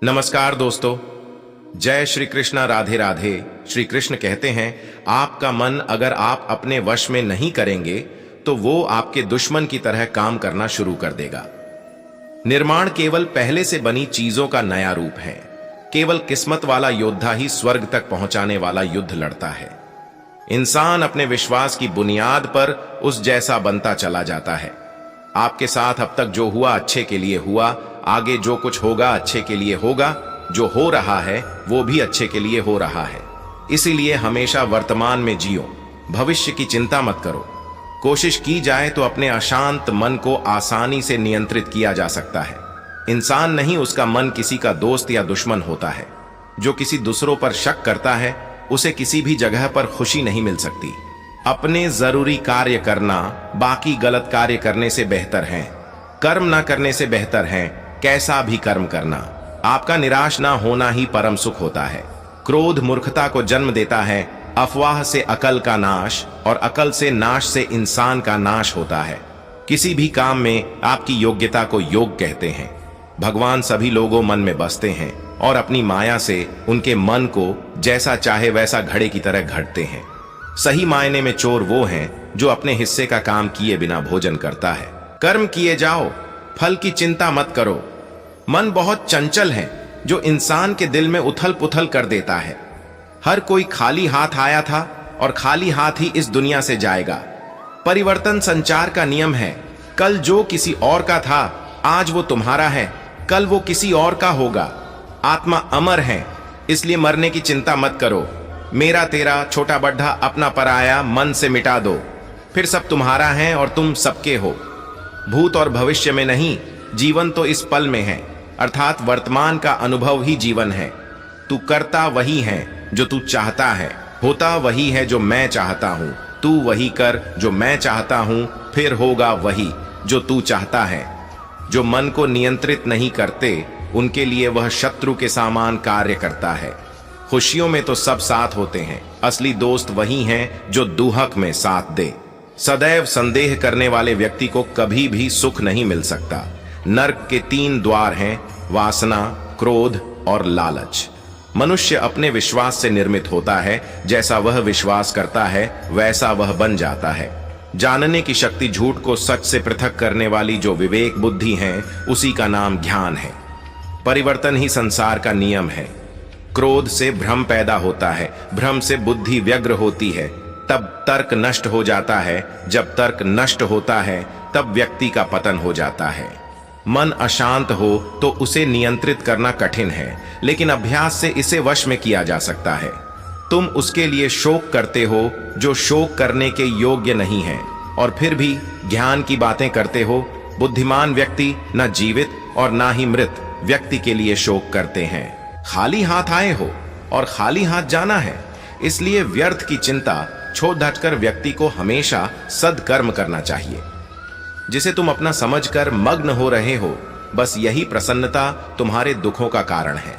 नमस्कार दोस्तों। जय श्री कृष्णा, राधे राधे। श्री कृष्ण कहते हैं, आपका मन अगर आप अपने वश में नहीं करेंगे तो वो आपके दुश्मन की तरह काम करना शुरू कर देगा। निर्माण केवल पहले से बनी चीजों का नया रूप है। केवल किस्मत वाला योद्धा ही स्वर्ग तक पहुंचाने वाला युद्ध लड़ता है। इंसान अपने विश्वास की बुनियाद पर उस जैसा बनता चला जाता है। आपके साथ अब तक जो हुआ अच्छे के लिए हुआ, आगे जो कुछ होगा अच्छे के लिए होगा, जो हो रहा है वो भी अच्छे के लिए हो रहा है। इसीलिए हमेशा वर्तमान में जियो, भविष्य की चिंता मत करो। कोशिश की जाए तो अपने अशांत मन को आसानी से नियंत्रित किया जा सकता है। इंसान नहीं, उसका मन किसी का दोस्त या दुश्मन होता है। जो किसी दूसरों पर शक करता है उसे किसी भी जगह पर खुशी नहीं मिल सकती। अपने जरूरी कार्य करना बाकी गलत कार्य करने से बेहतर है। कर्म ना करने से बेहतर है कैसा भी कर्म करना। आपका निराश ना होना ही परम सुख होता है। क्रोध मूर्खता को जन्म देता है। अफवाह से अकल का नाश और अकल से नाश से इंसान का नाश होता है। किसी भी काम में आपकी योग्यता को योग कहते हैं। भगवान सभी लोगों मन में बसते हैं और अपनी माया से उनके मन को जैसा चाहे वैसा घड़े की तरह घड़ते हैं। सही मायने में चोर वो हैं जो अपने हिस्से का काम किए बिना भोजन करता है। कर्म किए जाओ, फल की चिंता मत करो। मन बहुत चंचल है जो इंसान के दिल में उथल पुथल कर देता है। हर कोई खाली हाथ आया था और खाली हाथ ही इस दुनिया से जाएगा। परिवर्तन संचार का नियम है। कल जो किसी और का था आज वो तुम्हारा है, कल वो किसी और का होगा। आत्मा अमर है, इसलिए मरने की चिंता मत करो। मेरा तेरा, छोटा बड्ढा, अपना पराया मन से मिटा दो, फिर सब तुम्हारा है और तुम सबके हो। भूत और भविष्य में नहीं, जीवन तो इस पल में है, अर्थात वर्तमान का अनुभव ही जीवन है। तू करता वही है जो तू चाहता है, होता वही है जो मैं चाहता हूं। तू वही कर जो मैं चाहता हूं, फिर होगा वही जो तू चाहता है। जो मन को नियंत्रित नहीं करते उनके लिए वह शत्रु के समान कार्य करता है। खुशियों में तो सब साथ होते हैं, असली दोस्त वही हैं जो दुहक में साथ दे। सदैव संदेह करने वाले व्यक्ति को कभी भी सुख नहीं मिल सकता। नर्क के 3 द्वार हैं, वासना, क्रोध और लालच। मनुष्य अपने विश्वास से निर्मित होता है। जैसा वह विश्वास करता है वैसा वह बन जाता है। जानने की शक्ति झूठ को सच से पृथक करने वाली जो विवेक बुद्धि है उसी का नाम ज्ञान है। परिवर्तन ही संसार का नियम है। क्रोध से भ्रम पैदा होता है, भ्रम से बुद्धि व्यग्र होती है, तब तर्क नष्ट हो जाता है। जब तर्क नष्ट होता है तब व्यक्ति का पतन हो जाता है। मन अशांत हो तो उसे नियंत्रित करना कठिन है, लेकिन अभ्यास से इसे वश में किया जा सकता है। तुम उसके लिए शोक करते हो जो शोक करने के योग्य नहीं है, और फिर भी ज्ञान की बातें करते हो। बुद्धिमान व्यक्ति न जीवित और ना ही मृत व्यक्ति के लिए शोक करते हैं। खाली हाथ आए हो और खाली हाथ जाना है, इसलिए व्यर्थ की चिंता छोड़ हटकर व्यक्ति को हमेशा सदकर्म करना चाहिए। जिसे तुम अपना समझकर मग्न हो रहे हो, बस यही प्रसन्नता तुम्हारे दुखों का कारण है।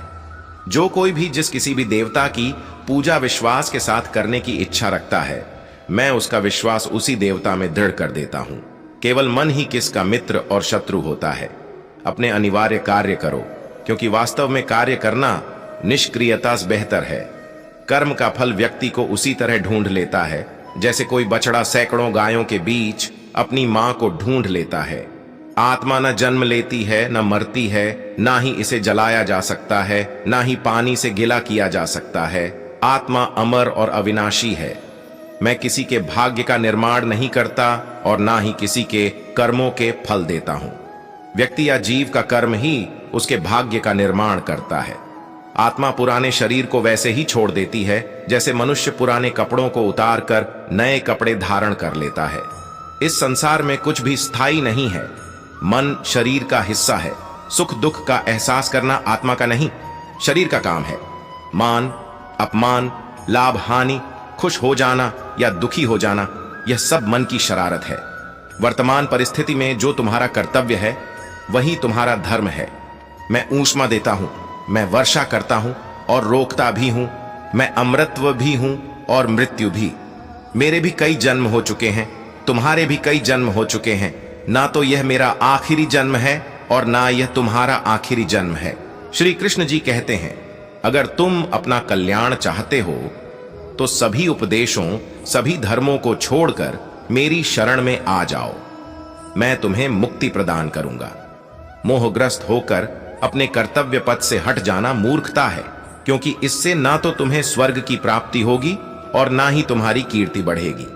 जो कोई भी जिस किसी भी देवता की पूजा विश्वास के साथ करने की इच्छा रखता है, मैं उसका विश्वास उसी देवता में दृढ़ कर देता हूं। केवल मन ही किसका मित्र और शत्रु होता है। अपने अनिवार्य कार्य करो, क्योंकि वास्तव में कार्य करना निष्क्रियता से बेहतर है। कर्म का फल व्यक्ति को उसी तरह ढूंढ लेता है जैसे कोई बछड़ा सैकड़ों गायों के बीच अपनी मां को ढूंढ लेता है। आत्मा न जन्म लेती है, न मरती है, ना ही इसे जलाया जा सकता है, ना ही पानी से गिला किया जा सकता है। आत्मा अमर और अविनाशी है। मैं किसी के भाग्य का निर्माण नहीं करता और ना ही किसी के कर्मों के फल देता हूं। व्यक्ति या जीव का कर्म ही उसके भाग्य का निर्माण करता है। आत्मा पुराने शरीर को वैसे ही छोड़ देती है जैसे मनुष्य पुराने कपड़ों को उतार कर नए कपड़े धारण कर लेता है। इस संसार में कुछ भी स्थायी नहीं है। मन शरीर का हिस्सा है। सुख दुख का एहसास करना आत्मा का नहीं, शरीर का काम है। मान अपमान, लाभ हानि, खुश हो जाना या दुखी हो जाना, यह सब मन की शरारत है। वर्तमान परिस्थिति में जो तुम्हारा कर्तव्य है वही तुम्हारा धर्म है। मैं ऊष्मा देता हूं, मैं वर्षा करता हूं और रोकता भी हूं। मैं अमृतत्व भी हूं और मृत्यु भी। मेरे भी कई जन्म हो चुके हैं, तुम्हारे भी कई जन्म हो चुके हैं। ना तो यह मेरा आखिरी जन्म है और ना यह तुम्हारा आखिरी जन्म है। श्री कृष्ण जी कहते हैं, अगर तुम अपना कल्याण चाहते हो तो सभी उपदेशों, सभी धर्मों को छोड़कर मेरी शरण में आ जाओ। मैं तुम्हें मुक्ति प्रदान करूंगा। मोहग्रस्त होकर अपने कर्तव्य पथ से हट जाना मूर्खता है, क्योंकि इससे ना तो तुम्हें स्वर्ग की प्राप्ति होगी और ना ही तुम्हारी कीर्ति बढ़ेगी।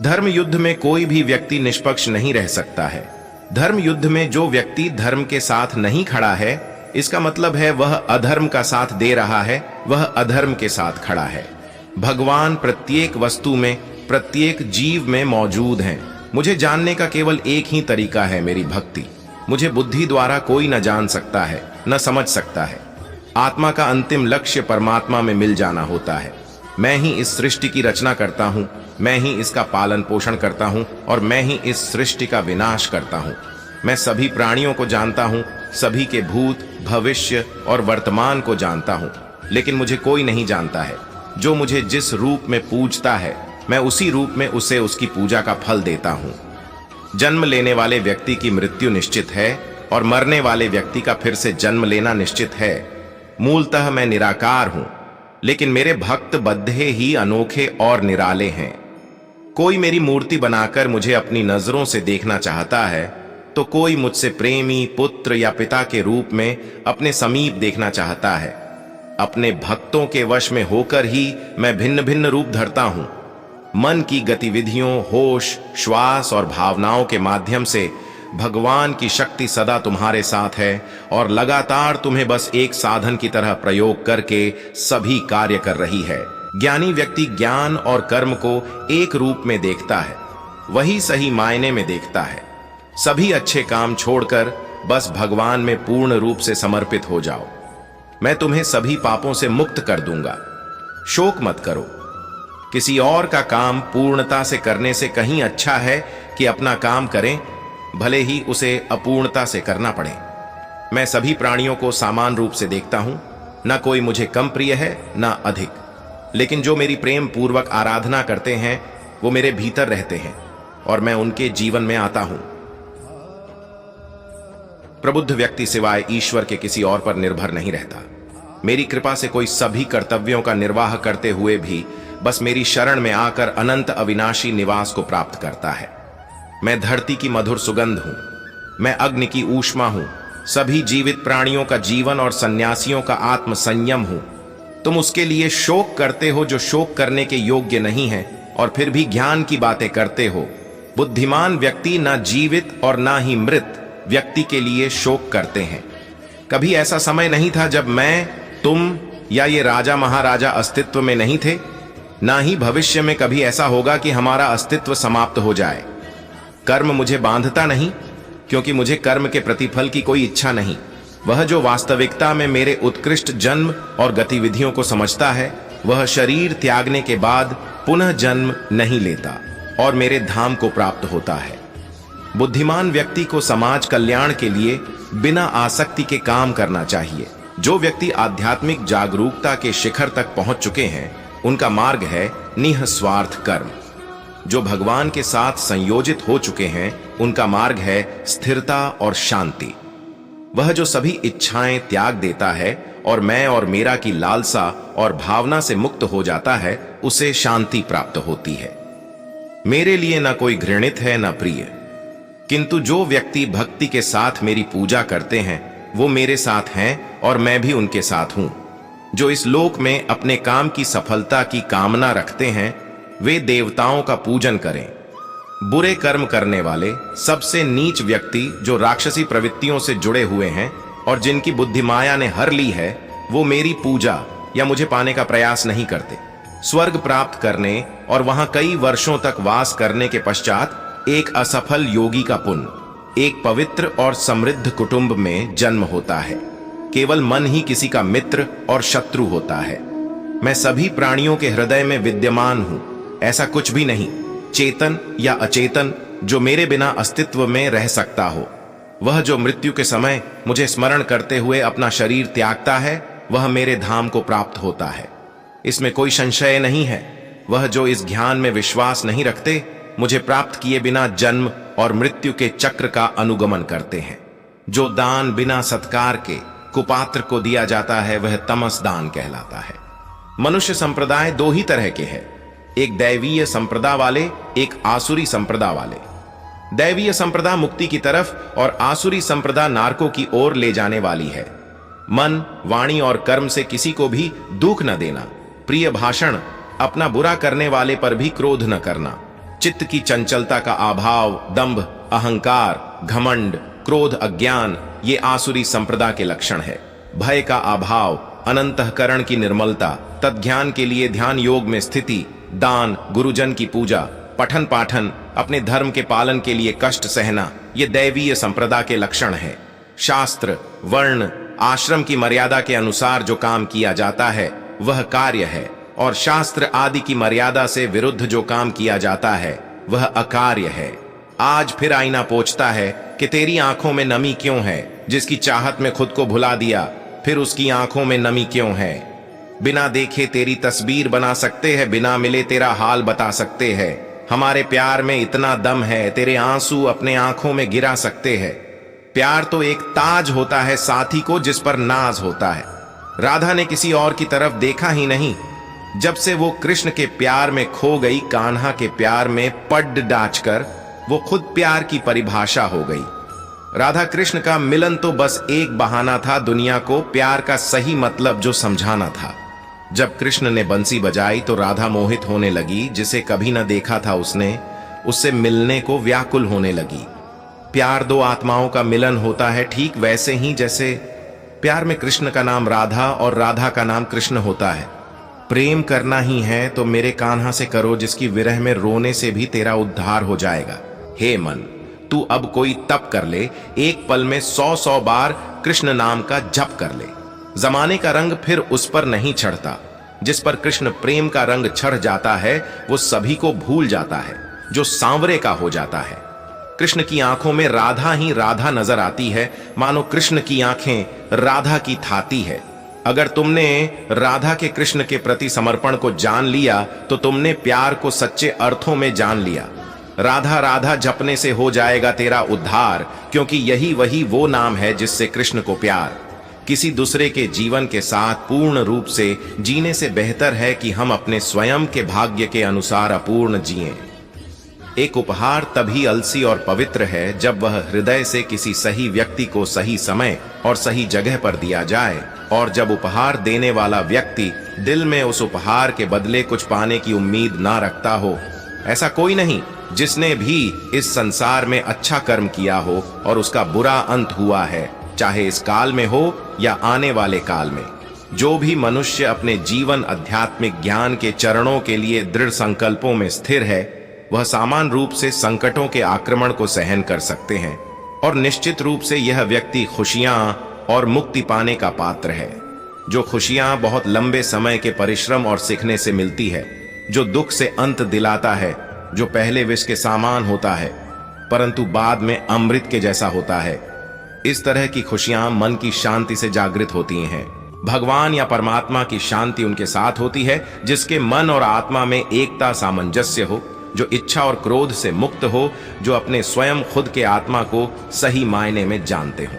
धर्म युद्ध में कोई भी व्यक्ति निष्पक्ष नहीं रह सकता है। धर्म युद्ध में जो व्यक्ति धर्म के साथ नहीं खड़ा है, इसका मतलब है वह अधर्म का साथ दे रहा है, वह अधर्म के साथ खड़ा है। भगवान प्रत्येक वस्तु में, प्रत्येक जीव में मौजूद हैं। मुझे जानने का केवल एक ही तरीका है, मेरी भक्ति। मुझे बुद्धि द्वारा कोई न जान सकता है, न समझ सकता है। आत्मा का अंतिम लक्ष्य परमात्मा में मिल जाना होता है। मैं ही इस सृष्टि की रचना करता हूं, मैं ही इसका पालन पोषण करता हूं और मैं ही इस सृष्टि का विनाश करता हूं। मैं सभी प्राणियों को जानता हूं, सभी के भूत, भविष्य और वर्तमान को जानता हूं, लेकिन मुझे कोई नहीं जानता है। जो मुझे जिस रूप में पूजता है, मैं उसी रूप में उसे उसकी पूजा का फल देता हूं। जन्म लेने वाले व्यक्ति की मृत्यु निश्चित है और मरने वाले व्यक्ति का फिर से जन्म लेना निश्चित है। मूलतः मैं निराकार हूं, लेकिन मेरे भक्त बद्धे ही अनोखे और निराले हैं। कोई मेरी मूर्ति बनाकर मुझे अपनी नजरों से देखना चाहता है, तो कोई मुझसे प्रेमी, पुत्र या पिता के रूप में अपने समीप देखना चाहता है। अपने भक्तों के वश में होकर ही मैं भिन्न भिन्न रूप धरता हूं। मन की गतिविधियों, होश, श्वास और भावनाओं के माध्यम से भगवान की शक्ति सदा तुम्हारे साथ है और लगातार तुम्हें बस एक साधन की तरह प्रयोग करके सभी कार्य कर रही है। ज्ञानी व्यक्ति ज्ञान और कर्म को एक रूप में देखता है, वही सही मायने में देखता है। सभी अच्छे काम छोड़कर बस भगवान में पूर्ण रूप से समर्पित हो जाओ। मैं तुम्हें सभी पापों से मुक्त कर दूंगा। शोक मत करो। किसी और का काम पूर्णता से करने से कहीं अच्छा है कि अपना काम करें, भले ही उसे अपूर्णता से करना पड़े। मैं सभी प्राणियों को समान रूप से देखता हूं, ना कोई मुझे कम प्रिय है ना अधिक, लेकिन जो मेरी प्रेम पूर्वक आराधना करते हैं वो मेरे भीतर रहते हैं और मैं उनके जीवन में आता हूं। प्रबुद्ध व्यक्ति सिवाय ईश्वर के किसी और पर निर्भर नहीं रहता। मेरी कृपा से कोई सभी कर्तव्यों का निर्वाह करते हुए भी बस मेरी शरण में आकर अनंत अविनाशी निवास को प्राप्त करता है। मैं धरती की मधुर सुगंध हूं, मैं अग्नि की ऊष्मा हूं, सभी जीवित प्राणियों का जीवन और सन्यासियों का आत्म संयम हूं। तुम उसके लिए शोक करते हो जो शोक करने के योग्य नहीं है और फिर भी ज्ञान की बातें करते हो। बुद्धिमान व्यक्ति ना जीवित और ना ही मृत व्यक्ति के लिए शोक करते हैं। कभी ऐसा समय नहीं था जब मैं, तुम या ये राजा महाराजा अस्तित्व में नहीं थे, ना ही भविष्य में कभी ऐसा होगा कि हमारा अस्तित्व समाप्त हो जाए। कर्म मुझे बांधता नहीं, क्योंकि मुझे कर्म के प्रतिफल की कोई इच्छा नहीं। वह जो वास्तविकता में मेरे उत्कृष्ट जन्म और गतिविधियों को समझता है, वह शरीर त्यागने के बाद पुनः जन्म नहीं लेता और मेरे धाम को प्राप्त होता है। बुद्धिमान व्यक्ति को समाज कल्याण के लिए बिना आसक्ति के काम करना चाहिए। जो व्यक्ति आध्यात्मिक जागरूकता के शिखर तक पहुंच चुके हैं, उनका मार्ग है निःस्वार्थ कर्म। जो भगवान के साथ संयोजित हो चुके हैं, उनका मार्ग है स्थिरता और शांति। वह जो सभी इच्छाएं त्याग देता है और मैं और मेरा की लालसा और भावना से मुक्त हो जाता है, उसे शांति प्राप्त होती है। मेरे लिए ना कोई घृणित है ना प्रिय, किंतु जो व्यक्ति भक्ति के साथ मेरी पूजा करते हैं, वो मेरे साथ हैं और मैं भी उनके साथ हूं। जो इस लोक में अपने काम की सफलता की कामना रखते हैं, वे देवताओं का पूजन करें। बुरे कर्म करने वाले, सबसे नीच व्यक्ति जो राक्षसी प्रवृत्तियों से जुड़े हुए हैं और जिनकी बुद्धि माया ने हर ली है, वो मेरी पूजा या मुझे पाने का प्रयास नहीं करते। स्वर्ग प्राप्त करने और वहां कई वर्षों तक वास करने के पश्चात एक असफल योगी का पुण्य एक पवित्र और समृद्ध कुटुंब में जन्म होता है। केवल मन ही किसी का मित्र और शत्रु होता है। मैं सभी प्राणियों के हृदय में विद्यमान हूं। ऐसा कुछ भी नहीं, चेतन या अचेतन, जो मेरे बिना अस्तित्व में रह सकता हो। वह जो मृत्यु के समय मुझे स्मरण करते हुए अपना शरीर त्यागता है, वह मेरे धाम को प्राप्त होता है। इसमें कोई संशय नहीं है। वह जो इस ज्ञान में विश्वास नहीं रखते, मुझे प्राप्त किए बिना जन्म और मृत्यु के चक्र का अनुगमन करते हैं। जो दान बिना सत्कार के कुपात्र को दिया जाता है वह तमस दान कहलाता है। मनुष्य संप्रदाय दो ही तरह के हैं, एक दैवीय संप्रदा वाले, एक आसुरी संप्रदा वाले। दैवीय संप्रदा मुक्ति की तरफ और आसुरी संप्रदा नारकों की ओर ले जाने वाली है। मन, वाणी और कर्म से किसी को भी दुख न देना, प्रिय भाषण, अपना बुरा करने वाले पर भी क्रोध न करना, चित्त की चंचलता का अभाव, दंभ, अहंकार, घमंड, क्रोध, अज्ञान, ये आसुरी संप्रदा के लक्षण है। भय का अभाव, अनंतःकरण की निर्मलता, तद्ज्ञान के लिए ध्यान योग में स्थिति, दान, गुरुजन की पूजा, पठन पाठन, अपने धर्म के पालन के लिए कष्ट सहना, ये दैवीय संप्रदा के लक्षण है। शास्त्र, वर्ण, आश्रम की मर्यादा के अनुसार जो काम किया जाता है वह कार्य है, और शास्त्र आदि की मर्यादा से विरुद्ध जो काम किया जाता है वह अकार्य है। आज फिर आईना पोंछता है कि तेरी आंखों में नमी क्यों है, जिसकी चाहत में खुद को भुला दिया, फिर उसकी आंखों में नमी क्यों है। बिना देखे तेरी तस्वीर बना सकते हैं, बिना मिले तेरा हाल बता सकते हैं। हमारे प्यार में इतना दम है, तेरे आंसू अपने आंखों में गिरा सकते हैं। प्यार तो एक ताज होता है साथी को जिस पर नाज होता है। राधा ने किसी और की तरफ देखा ही नहीं। जब से वो कृष्ण के प्यार में खो गई, कान्हा के प्यार में पड डाचकर वो खुद प्यार की परिभाषा हो गई। राधा कृष्ण का मिलन तो बस एक बहाना था दुनिया को प्यार का सही मतलब जो समझाना था। जब कृष्ण ने बंसी बजाई तो राधा मोहित होने लगी, जिसे कभी न देखा था उसने, उससे मिलने को व्याकुल होने लगी। प्यार दो आत्माओं का मिलन होता है, ठीक वैसे ही जैसे प्यार में कृष्ण का नाम राधा और राधा का नाम कृष्ण होता है। प्रेम करना ही है तो मेरे कान्हा से करो, जिसकी विरह में रोने से भी तेरा उद्धार हो जाएगा। हे मन, तू अब कोई तप कर ले, एक पल में 100 बार कृष्ण नाम का जप कर ले। जमाने का रंग फिर उस पर नहीं चढ़ता। जिस पर कृष्ण प्रेम का रंग चढ़ जाता है वो सभी को भूल जाता है, जो सांवरे का हो जाता है। कृष्ण की आंखों में राधा ही राधा नजर आती है, मानो कृष्ण की आंखें राधा की थाती है। अगर तुमने राधा के कृष्ण के प्रति समर्पण को जान लिया तो तुमने प्यार को सच्चे अर्थों में जान लिया। राधा राधा जपने से हो जाएगा तेरा उद्धार, क्योंकि यही वही वो नाम है जिससे कृष्ण को प्यार। किसी दूसरे के जीवन के साथ पूर्ण रूप से जीने से बेहतर है कि हम अपने स्वयं के भाग्य के अनुसार अपूर्ण जिएं। एक उपहार तभी अलसी और पवित्र है जब वह हृदय से किसी सही व्यक्ति को सही समय और सही जगह पर दिया जाए, और जब उपहार देने वाला व्यक्ति दिल में उस उपहार के बदले कुछ पाने की उम्मीद ना रखता हो। ऐसा कोई नहीं जिसने भी इस संसार में अच्छा कर्म किया हो और उसका बुरा अंत हुआ है, चाहे इस काल में हो या आने वाले काल में। जो भी मनुष्य अपने जीवन आध्यात्मिक ज्ञान के चरणों के लिए दृढ़ संकल्पों में स्थिर है, वह सामान्य रूप से संकटों के आक्रमण को सहन कर सकते हैं, और निश्चित रूप से यह व्यक्ति खुशियां और मुक्ति पाने का पात्र है। जो खुशियां बहुत लंबे समय के परिश्रम और सीखने से मिलती है, जो दुख से अंत दिलाता है, जो पहले विष के समान होता है परंतु बाद में अमृत के जैसा होता है। इस तरह की खुशियां मन की शांति से जागृत होती हैं। भगवान या परमात्मा की शांति उनके साथ होती है जिसके मन और आत्मा में एकता सामंजस्य हो, जो इच्छा और क्रोध से मुक्त हो, जो अपने स्वयं खुद के आत्मा को सही मायने में जानते हो।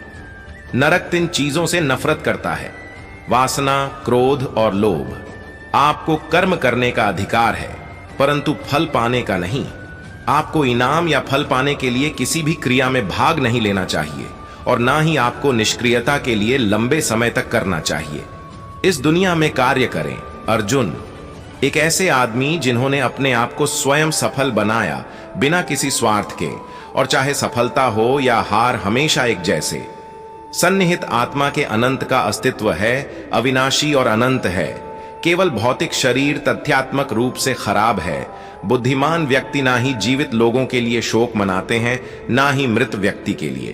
नरक 3 चीजों से नफरत करता है: वासना, क्रोध और लोभ। आपको कर्म करने का अधिकार है परंतु फल पाने का नहीं। आपको इनाम या फल पाने के लिए किसी भी क्रिया में भाग नहीं लेना चाहिए, और ना ही आपको निष्क्रियता के लिए लंबे समय तक करना चाहिए। इस दुनिया में कार्य करें। अर्जुन, एक ऐसे आदमी जिन्होंने अपने आप को स्वयं सफल बनाया बिना किसी स्वार्थ के, और चाहे सफलता हो या हार हमेशा एक जैसे। सन्निहित आत्मा के अनंत का अस्तित्व है, अविनाशी और अनंत है। केवल भौतिक शरीर तथ्यात्मक रूप से खराब है। बुद्धिमान व्यक्ति ना ही जीवित लोगों के लिए शोक मनाते हैं, ना ही मृत व्यक्ति के लिए।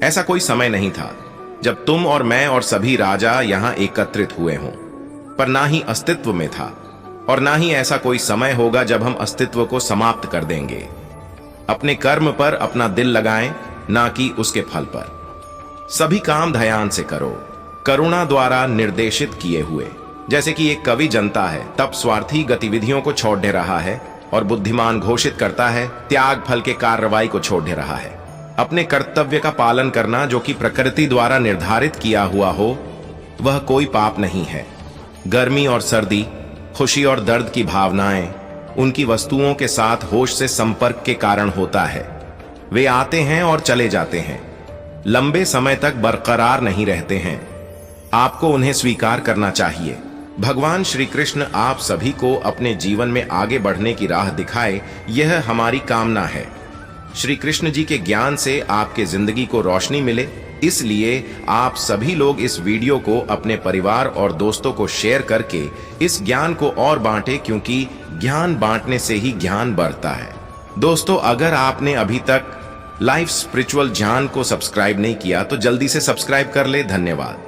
ऐसा कोई समय नहीं था जब तुम और मैं और सभी राजा यहां एकत्रित हुए हों, पर ना ही अस्तित्व में था, और ना ही ऐसा कोई समय होगा जब हम अस्तित्व को समाप्त कर देंगे। अपने कर्म पर अपना दिल लगाएं, ना कि उसके फल पर। सभी काम ध्यान से करो, करुणा द्वारा निर्देशित किए हुए। जैसे कि एक कवि जनता है, तब स्वार्थी गतिविधियों को छोड़ दे रहा है, और बुद्धिमान घोषित करता है, त्याग फल के कार्रवाई को छोड़ दे रहा है। अपने कर्तव्य का पालन करना जो कि प्रकृति द्वारा निर्धारित किया हुआ हो, वह कोई पाप नहीं है। गर्मी और सर्दी, खुशी और दर्द की भावनाएं उनकी वस्तुओं के साथ होश से संपर्क के कारण होता है। वे आते हैं और चले जाते हैं, लंबे समय तक बरकरार नहीं रहते हैं। आपको उन्हें स्वीकार करना चाहिए। भगवान श्री कृष्ण आप सभी को अपने जीवन में आगे बढ़ने की राह दिखाए, यह हमारी कामना है। श्री कृष्ण जी के ज्ञान से आपके जिंदगी को रोशनी मिले, इसलिए आप सभी लोग इस वीडियो को अपने परिवार और दोस्तों को शेयर करके इस ज्ञान को और बांटें, क्योंकि ज्ञान बांटने से ही ज्ञान बढ़ता है। दोस्तों, अगर आपने अभी तक लाइफ स्पिरिचुअल ज्ञान को सब्सक्राइब नहीं किया तो जल्दी से सब्सक्राइब कर ले। धन्यवाद।